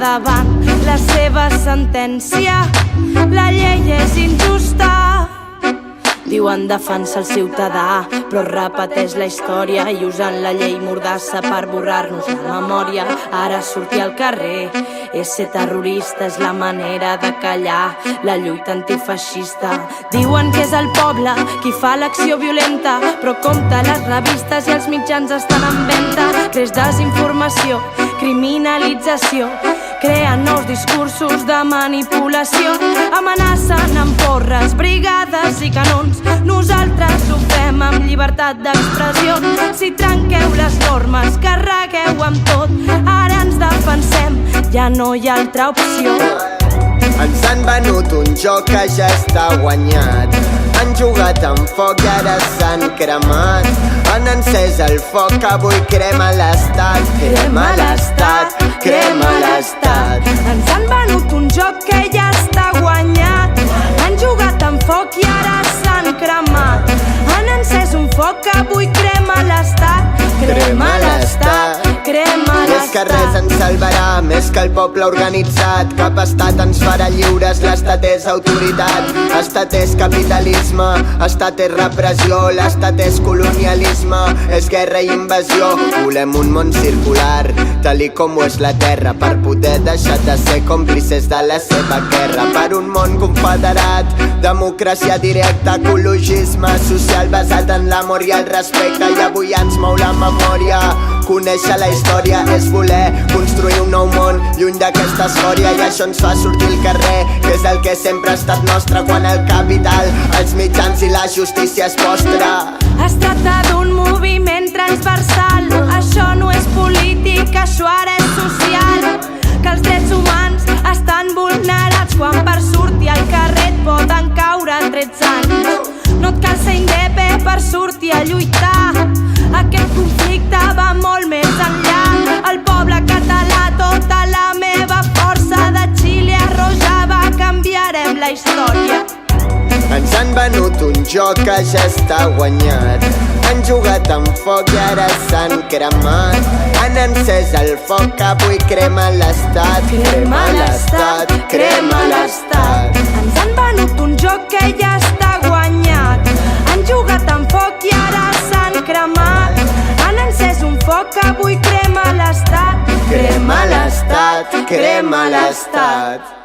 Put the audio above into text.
davant la seva sentència. La llei és injusta, diuen defensar el ciutadà, però repeteix la història i usen la llei mordassa per borrar-nos la memòria. Ara sortir al carrer és ser terrorista, és la manera de callar la lluita antifeixista. Diuen que és el poble qui fa l'acció violenta, però compte, les revistes i els mitjans estan en venda. Creix desinformació, criminalització, creen nous discursos de manipulació, amenacen amb porres, brigades i canons. Nosaltres ho fem amb llibertat d'expressió. Si trenqueu les normes, carregueu amb tot. Ara ens defensem, ja no hi ha altra opció. Ens han venut un joc que ja està guanyat. Han jugat amb foc i ara s'han cremat. Han encès el foc que avui crema l'Estat. Crema l'Estat, crema l'Estat. Ens han venut un joc que ja està guanyat. Han jugat amb foc i ara s'han cremat. Han encès un foc que avui crema l'Estat. Crema l'Estat, crema l'Estat. Més que res ens salvarà, més que el poble organitzat. Cap estat ens farà lliures, l'estat és autoritat. Estat és capitalisme, estat és repressió. L'estat és colonialisme, és guerra i invasió. Volem un món circular, tal i com ho és la terra, per poder deixar de ser còmplices de la seva guerra. Per un món confederat, democràcia directa, ecologisme social basat en l'amor i el respecte. I avui ens mou la memòria. Conèixer la història és voler construir un nou món lluny d'aquesta escòria, i això ens fa sortir al carrer, que és el que sempre ha estat nostre. Quan el capital, els mitjans i la justícia és vostra. Es tracta d'un moviment transversal. Això no és polític, això ara és social. Que els drets humans estan vulnerats quan per sortir al carrer et poden caure 13 anys. No et cal ser indepe per sortir a lluitar. Aquest conflicte va molt més enllà. El poble català, tota la meva força, de Xile a Rojava canviarem la història. Ens han venut un joc que ja està guanyat. Han jugat amb foc i ara s'han cremat. Han encès el foc que avui crema l'Estat. Crema l'Estat, crema l'Estat. Ens han venut un joc que ja està guanyat. Han jugat amb foc i ara s'han cremat. Han encès un foc que avui crema l'Estat. Crema l'Estat, crema l'Estat.